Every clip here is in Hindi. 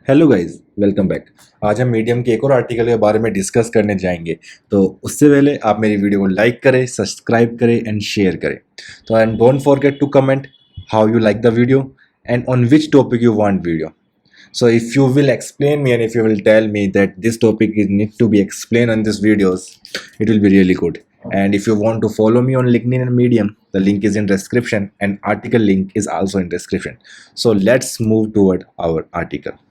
Hello guys, welcome back. आज हम मीडियम के एक और आर्टिकल के बारे में डिस्कस करने जाएंगे। तो उससे पहले आप मेरी वीडियो को लाइक करें, सब्सक्राइब करें एंड शेयर करें। तो and don't forget to comment how you like the video and on which topic you want video. So if you will explain me and if you will tell me that this topic is need to be explained on these videos, it will be really good. And if you want to follow me on LinkedIn and Medium, the link is in description and article link is also in description. So let's move toward our article.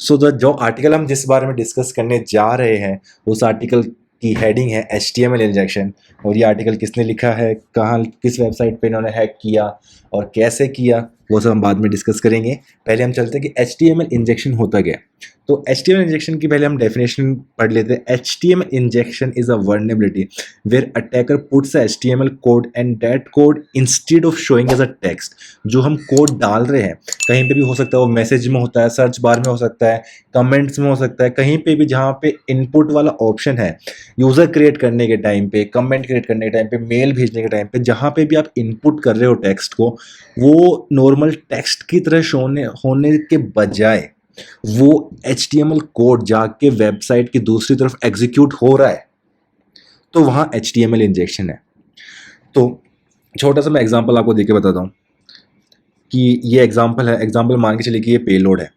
जो आर्टिकल हम जिस बारे में डिस्कस करने जा रहे हैं उस आर्टिकल की हेडिंग है HTML इंजेक्शन। और ये आर्टिकल किसने लिखा है, कहाँ, किस वेबसाइट पे इन्होंने हैक किया और कैसे किया, वो सब हम बाद में डिस्कस करेंगे। पहले हम चलते हैं कि HTML इंजेक्शन होता क्या है। तो HTML इंजेक्शन की पहले हम डेफिनेशन पढ़ लेते हैं। HTML injection is a vulnerability where attacker puts a HTML code and that code instead of showing as a text. जो हम कोड डाल रहे हैं कहीं पे भी हो सकता है, वो मैसेज में होता है, सर्च बार में हो सकता है, कमेंट्स में हो सकता है, कहीं पे भी जहाँ पे इनपुट वाला ऑप्शन है यूज़र क्रिएट करने के टाइम पे, कमेंट क्रिएट करने के टाइम पे, मेल भेजने के टाइम पे, जहाँ पे भी आप इनपुट कर रहे हो टेक्स्ट को, वो नॉर्मल टेक्स्ट की तरह होने के बजाय वो HTML कोड जाके वेबसाइट की दूसरी तरफ एग्जीक्यूट हो रहा है, तो वहाँ HTML इंजेक्शन है। तो छोटा सा मैं एग्जांपल आपको देके बताता हूँ कि ये एग्जांपल है। एग्जांपल मान के चलिए कि ये पेलोड है।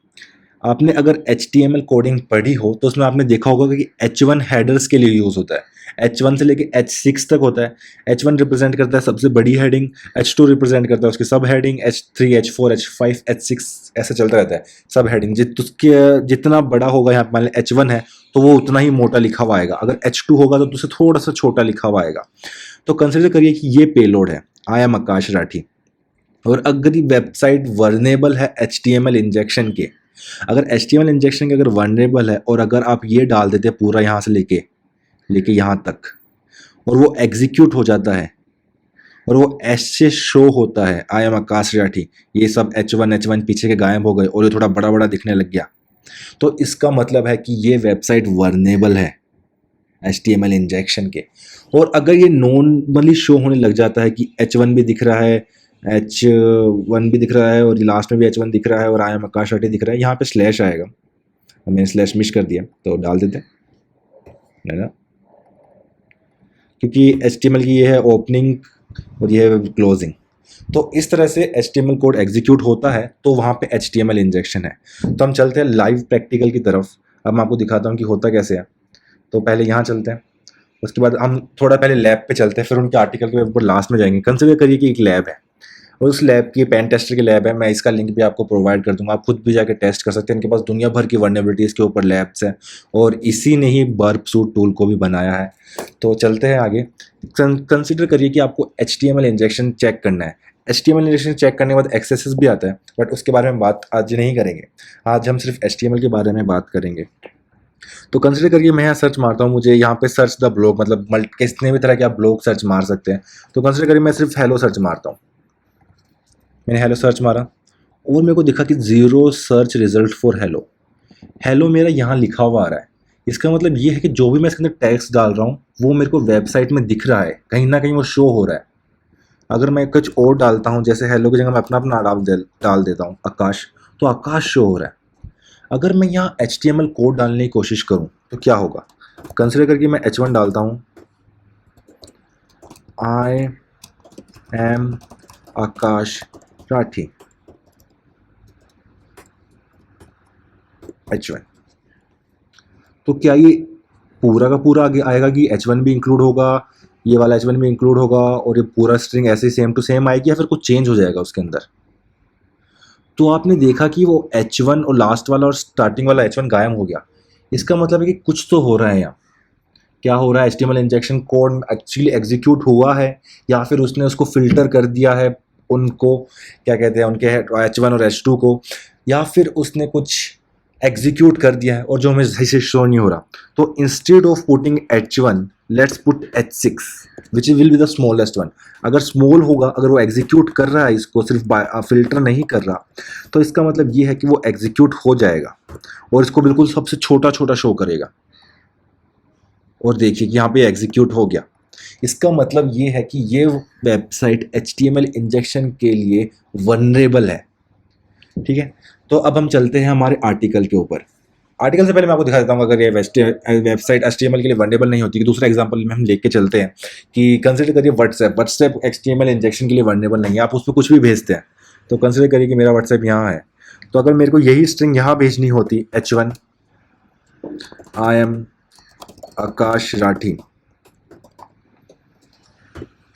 आपने अगर HTML कोडिंग पढ़ी हो तो उसमें आपने देखा होगा कि H1 हेडर्स के लिए यूज़ होता है। H1 से लेके H6 तक होता है। H1 रिप्रेजेंट करता है सबसे बड़ी हेडिंग, H2 रिप्रेजेंट करता है उसकी सब heading, H3, H4, H5, H6 ऐसे चलता रहता है सब हेडिंग। जितना बड़ा होगा, यहाँ पे मान लें H1 है तो वो उतना ही मोटा लिखा हुआ आएगा। अगर H2 होगा तो उससे थोड़ा सा छोटा लिखा हुआ आएगा। तो कंसिडर करिए कि ये पेलोड है, आई एम आकाश राठी। और अगर ये वेबसाइट वर्नेबल है HTML इंजेक्शन के, अगर HTML इंजेक्शन के अगर वर्नेबल है और अगर आप ये डाल देते हैं पूरा यहाँ से लेके यहाँ तक और वो एग्जीक्यूट हो जाता है और वो ऐसे शो होता है आई एम आकाश राठी, ये सब H1 पीछे के गायब हो गए और ये थोड़ा बड़ा बड़ा दिखने लग गया, तो इसका मतलब है कि ये वेबसाइट वर्नेबल है HTML इंजेक्शन के। और अगर ये नॉर्मली शो होने लग जाता है कि H1 भी दिख रहा है, H1 भी दिख रहा है और लास्ट में भी H1 दिख रहा है और आई एम आकाश राठी दिख रहा है, यहाँ पे स्लैश आएगा, मैंने स्लैश मिस कर दिया तो डाल देते हैं ना, क्योंकि HTML की ये है ओपनिंग और ये है क्लोजिंग। तो इस तरह से HTML कोड एग्जीक्यूट होता है, तो वहाँ पे HTML इंजेक्शन है। तो हम चलते हैं लाइव प्रैक्टिकल की तरफ। अब मैं आपको दिखाता हूँ कि होता कैसे है। तो पहले यहाँ चलते हैं, उसके बाद हम थोड़ा पहले लैब पे चलते हैं, फिर उनके आर्टिकल के ऊपर लास्ट में जाएंगे। कंसिडर करिए कि एक लैब है और उस लैब की पेन टेस्टर की लैब है। मैं इसका लिंक भी आपको प्रोवाइड कर दूंगा, आप खुद भी जाके टेस्ट कर सकते हैं। इनके पास दुनिया भर की वर्नेबिलिटीज़ के ऊपर लैब्स हैं और इसी ने ही बर्प सूट टूल को भी बनाया है। तो चलते हैं आगे। कंसिडर करिए कि आपको HTML इंजेक्शन चेक करना है। HTML इंजेक्शन चेक करने के बाद एक्सेसेस भी आता है, बट उसके बारे में बात आज नहीं करेंगे। आज हम सिर्फ HTML के बारे में बात करेंगे। तो कंसिडर करिए मैं यहाँ सर्च मारता हूँ, मुझे यहाँ पे सर्च द ब्लॉग, मतलब कितने भी तरह के आप ब्लॉग सर्च मार सकते हैं। तो कंसिडर करिए मैं सिर्फ हेलो सर्च मारता हूँ। मैंने हेलो सर्च मारा और मेरे को दिखा कि 0 search result for hello. Hello मेरा यहाँ लिखा हुआ आ रहा है। इसका मतलब ये है कि जो भी मैं इसके अंदर टेक्स्ट डाल रहा हूँ वो मेरे को वेबसाइट में दिख रहा है, कहीं ना कहीं वो शो हो रहा है। अगर मैं कुछ और डालता हूँ, जैसे हेलो की जगह मैं अपना अपना डाल देता हूँ आकाश, तो आकाश शो हो रहा है। अगर मैं यहाँ HTML कोड डालने की कोशिश करूँ तो क्या होगा। कंसिडर करके मैं H1 डालता हूँ, I am Akash Rathi, H1। तो क्या ये पूरा का पूरा आगे आएगा कि H1 भी इंक्लूड होगा, ये वाला H1 भी इंक्लूड होगा और ये पूरा स्ट्रिंग ऐसे ही सेम टू सेम आएगी, या फिर कुछ चेंज हो जाएगा उसके अंदर। तो आपने देखा कि वो H1 और लास्ट वाला और स्टार्टिंग वाला H1 गायब हो गया। इसका मतलब है कि कुछ तो हो रहा है यहाँ। क्या हो रहा है, HTML injection code actually execute हुआ है या फिर उसने उसको फिल्टर कर दिया है, उनको क्या कहते हैं, उनके H1 और H2 को, या फिर उसने कुछ एग्जीक्यूट कर दिया है और जो हमें सही से शो नहीं हो रहा। तो instead of putting H1 let's put H6 which will be the smallest one. अगर स्मॉल होगा, अगर वो एग्जीक्यूट कर रहा है इसको, सिर्फ फिल्टर नहीं कर रहा, तो इसका मतलब ये है कि वो एग्जीक्यूट हो जाएगा और इसको बिल्कुल सबसे छोटा छोटा शो करेगा। और देखिए कि यहाँ पे एग्जीक्यूट हो गया। इसका मतलब ये है कि ये वेबसाइट HTML इंजेक्शन के लिए वनरेबल है। ठीक है, तो अब हम चलते हैं हमारे आर्टिकल के ऊपर। आर्टिकल से पहले मैं आपको दिखा देता हूँ, अगर ये वेबसाइट HTML के लिए वर्नेबल नहीं होती, कि दूसरा एग्जांपल में हम लेके चलते हैं कि कंसिडर करिए व्हाट्सएप HTML इंजेक्शन के लिए वर्नेबल नहीं है, आप उस पर कुछ भी भेजते हैं। तो कंसिडर करिए कि मेरा व्हाट्सएप यहाँ है, तो अगर मेरे को यही स्ट्रिंग यहाँ भेजनी होती, H1 I am Akash Rathi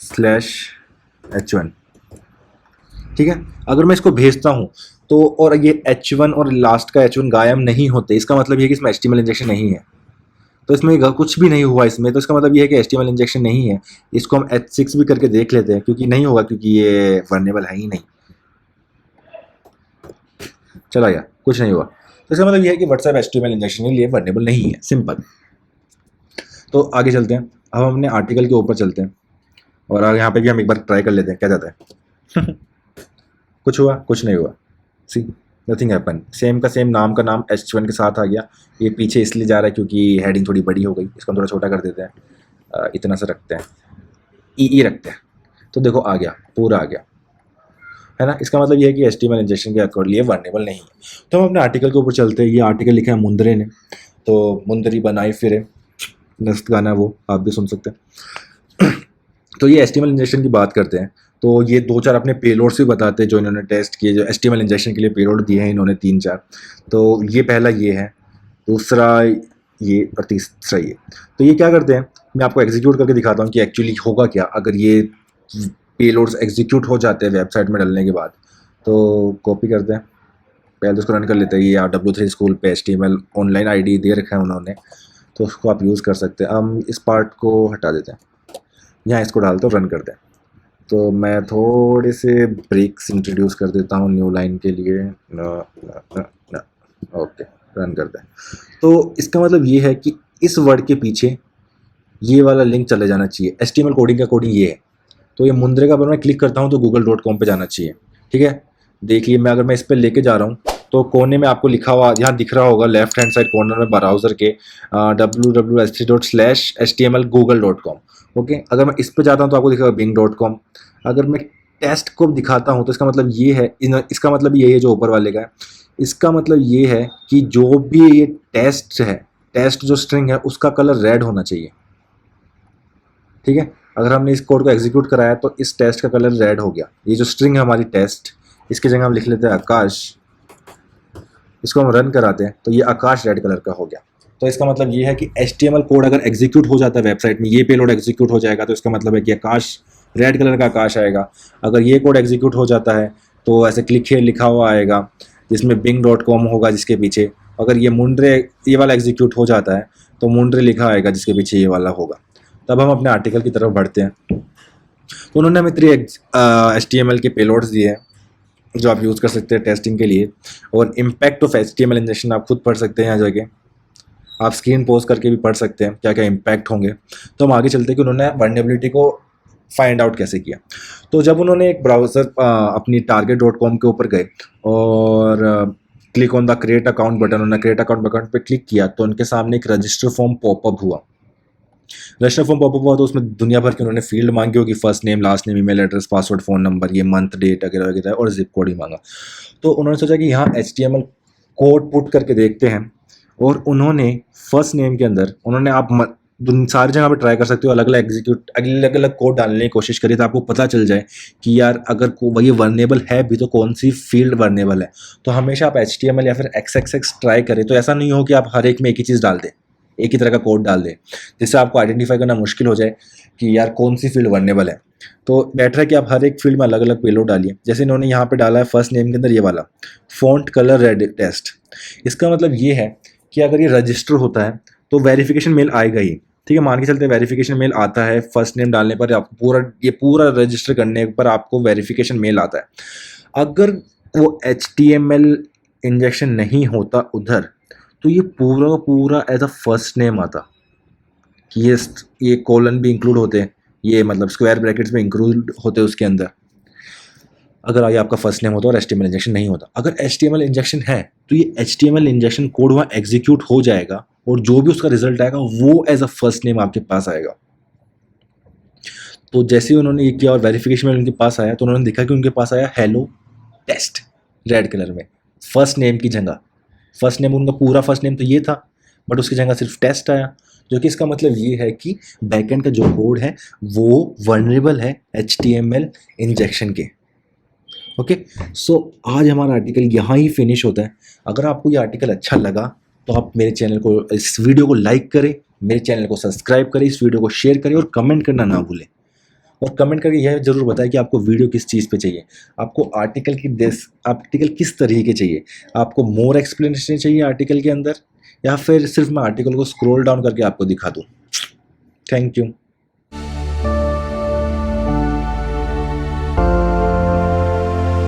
/H1, ठीक है, अगर मैं इसको भेजता हूँ तो, और ये H1 और लास्ट का H1 गायब नहीं होते, इसका मतलब ये है कि इसमें HTML इंजेक्शन नहीं है। तो इसमें कुछ भी नहीं हुआ इसमें, तो इसका मतलब ये है कि HTML इंजेक्शन नहीं है। इसको हम H6 भी करके देख लेते हैं, क्योंकि नहीं होगा, क्योंकि ये वर्नेबल है ही नहीं। चला गया, कुछ नहीं हुआ। तो इसका मतलब ये है कि व्हाट्सएप HTML इंजेक्शन के लिए वर्नेबल नहीं है, सिंपल। तो आगे चलते हैं, अब हम अपने आर्टिकल के ऊपर चलते हैं, और आगे यहाँ पे भी हम एक बार ट्राई कर लेते हैं क्या जाता है। कुछ हुआ, कुछ नहीं हुआ, सी नथिंग हैपन। सेम का सेम, नाम का नाम H1 के साथ आ गया। ये पीछे इसलिए जा रहा है क्योंकि हेडिंग थोड़ी बड़ी हो गई, इसको हम थोड़ा छोटा कर देते हैं, इतना सा रखते हैं, ई रखते हैं। तो देखो आ गया, पूरा आ गया, है ना। इसका मतलब ये है कि HTML इंजेक्शन के अकॉर्ड लिए वर्नेबल नहीं है। तो हम अपने आर्टिकल के ऊपर चलते हैं। ये आर्टिकल लिखा है मुंदरे ने, तो मुंदरी बनाई फिरे, नेक्स्ट गाना वो आप भी सुन सकते हैं। तो ये HTML इंजेक्शन की बात करते हैं, तो ये 2-4 अपने पेलोड्स भी बताते हैं जो इन्होंने टेस्ट किए, जो HTML इंजेक्शन के लिए पेलोड दिए हैं इन्होंने 3-4। तो ये पहला ये है, दूसरा ये, और तीसरा ये। तो ये क्या करते हैं, मैं आपको एग्जीक्यूट करके दिखाता हूँ कि एक्चुअली होगा क्या अगर ये पेलोड्स एग्जीक्यूट हो जाते हैं वेबसाइट में डालने के बाद। तो कॉपी करते हैं, पहले तो उसको रन कर लेते हैं। ये W3 स्कूल पे HTML ऑनलाइन ID दे रखा है उन्होंने, तो उसको आप यूज़ कर सकते हैं। हम इस पार्ट को हटा देते हैं, यहाँ इसको डालते हैं, रन करते हैं। तो मैं थोड़े से ब्रेक्स इंट्रोड्यूस कर देता हूँ न्यू लाइन के लिए, ओके, रन करते हैं। तो इसका मतलब ये है कि इस वर्ड के पीछे ये वाला लिंक चले जाना चाहिए। HTML कोडिंग का कोडिंग ये है। तो ये मुंद्रे का, अगर मैं क्लिक करता हूँ तो google.com पे जाना चाहिए, ठीक है। देखिए मैं, अगर मैं इस पर लेके जा रहा हूँ तो कोने में आपको लिखा हुआ यहाँ दिख रहा होगा, लेफ्ट हैंड साइड कॉर्नर में ब्राउज़र के www.html/google.com, ओके। अगर मैं इस पर जाता हूँ तो आपको दिखेगा bing.com। अगर मैं टेस्ट को दिखाता हूँ तो इसका मतलब ये है, इसका मतलब ये है जो ऊपर वाले का है, इसका मतलब ये है कि जो भी ये टेस्ट है, टेस्ट जो स्ट्रिंग है उसका कलर रेड होना चाहिए, ठीक है। अगर हमने इस कोड को एग्जीक्यूट कराया तो इस टेस्ट का कलर रेड हो गया। ये जो स्ट्रिंग है हमारी टेस्ट, इसकी जगह हम लिख लेते हैं आकाश, इसको हम रन कराते हैं तो ये आकाश रेड कलर का हो गया। तो इसका मतलब ये है कि HTML कोड अगर एग्जीक्यूट हो जाता है वेबसाइट में, ये पेलोड एग्जीक्यूट हो जाएगा तो इसका मतलब है कि आकाश, रेड कलर का आकाश आएगा। अगर ये कोड एग्जीक्यूट हो जाता है तो ऐसे क्लिक हियर लिखा हुआ आएगा जिसमें bing.com होगा जिसके पीछे। अगर ये मुंड्रे, ये वाला एग्जीक्यूट हो जाता है तो मुंड्रे लिखा आएगा जिसके पीछे ये वाला होगा। तब हम अपने आर्टिकल की तरफ बढ़ते हैं। तो उन्होंने हमें 3 HTML के पेलोड्स दिए हैं जो आप यूज़ कर सकते हैं टेस्टिंग के लिए, और इम्पैक्ट ऑफ HTML इंजेक्शन आप खुद पढ़ सकते हैं यहाँ जाके, आप स्क्रीन पोज करके भी पढ़ सकते हैं क्या क्या इम्पैक्ट होंगे। तो हम आगे चलते हैं कि उन्होंने वर्नेबिलिटी को फाइंड आउट कैसे किया। तो जब उन्होंने एक ब्राउज़र अपनी target.com के ऊपर गए और click on the create account button, उन्होंने क्रिएट अकाउंट बटन पे क्लिक किया तो उनके सामने एक रजिस्टर फॉर्म पॉपअप हुआ। रजिस्टर फॉर्म पॉपअप हुआ तो उसमें दुनिया भर की उन्होंने फील्ड मांगी होगी, first name, last name, email address, password, phone number, ये मंथ, डेट वगैरह वगैरह, और जिप कोड ही मांगा। तो उन्होंने सोचा कि यहाँ HTML कोड पुट करके देखते हैं, और उन्होंने फर्स्ट नेम के अंदर उन्होंने, आप सारी जगह पे ट्राई कर सकते हो, अलग अलग कोड डालने की कोशिश करिए तो आपको पता चल जाए कि यार अगर ये वर्नेबल है भी तो कौन सी फील्ड वर्नेबल है। तो हमेशा आप HTML या फिर XXX ट्राई करें, तो ऐसा नहीं हो कि आप हर एक में एक ही चीज़ डाल दें, एक ही तरह का कोड डाल दें, जिससे आपको आइडेंटिफाई करना मुश्किल हो जाए कि यार कौन सी फील्ड वर्नेबल है। तो बेटर है कि आप हर एक फील्ड में अलग अलग पेलोड डालिए। जैसे इन्होंने यहाँ पे डाला है फर्स्ट नेम के अंदर ये वाला फॉन्ट कलर रेड टेस्ट। इसका मतलब ये है कि अगर ये रजिस्टर होता है तो वेरिफिकेशन मेल आएगा ही, ठीक है। मान के चलते वेरिफिकेशन मेल आता है, फर्स्ट नेम डालने पर आपको पूरा रजिस्टर करने पर आपको वेरिफिकेशन मेल आता है। अगर वो HTML इंजेक्शन नहीं होता उधर तो ये पूरा एज अ फर्स्ट नेम आता कि ये कॉलन भी इंक्लूड होते, ये मतलब स्क्वायर ब्रैकेट्स में इंक्लूड होते उसके अंदर, अगर ये आपका फर्स्ट नेम होता और HTML इंजेक्शन नहीं होता। अगर HTML इंजेक्शन है तो ये HTML इंजेक्शन कोड वहाँ एग्जीक्यूट हो जाएगा और जो भी उसका रिजल्ट आएगा वो एज अ फर्स्ट नेम आपके पास आएगा। तो जैसे ही उन्होंने ये किया और वेरिफिकेशन में उनके पास आया तो उन्होंने देखा कि उनके पास आया हेलो टेस्ट रेड कलर में, फर्स्ट नेम की जगह, फर्स्ट नेम उनका पूरा फर्स्ट नेम तो ये था, बट उसकी जगह सिर्फ टेस्ट आया, जो कि इसका मतलब ये है कि बैकएंड का जो कोड है वो वल्नरेबल है HTML इंजेक्शन के। ओके, सो आज हमारा आर्टिकल यहाँ ही फिनिश होता है। अगर आपको ये आर्टिकल अच्छा लगा तो आप मेरे चैनल को, इस वीडियो को लाइक करें, मेरे चैनल को सब्सक्राइब करें, इस वीडियो को शेयर करें और कमेंट करना ना भूलें। और कमेंट करके यह ज़रूर बताएं कि आपको वीडियो किस चीज़ पे चाहिए, आपको आर्टिकल किस तरीके चाहिए, आपको मोर एक्सप्लेनेशन चाहिए आर्टिकल के अंदर, या फिर सिर्फ मैं आर्टिकल को स्क्रॉल डाउन करके आपको दिखा दूँ। Thank you.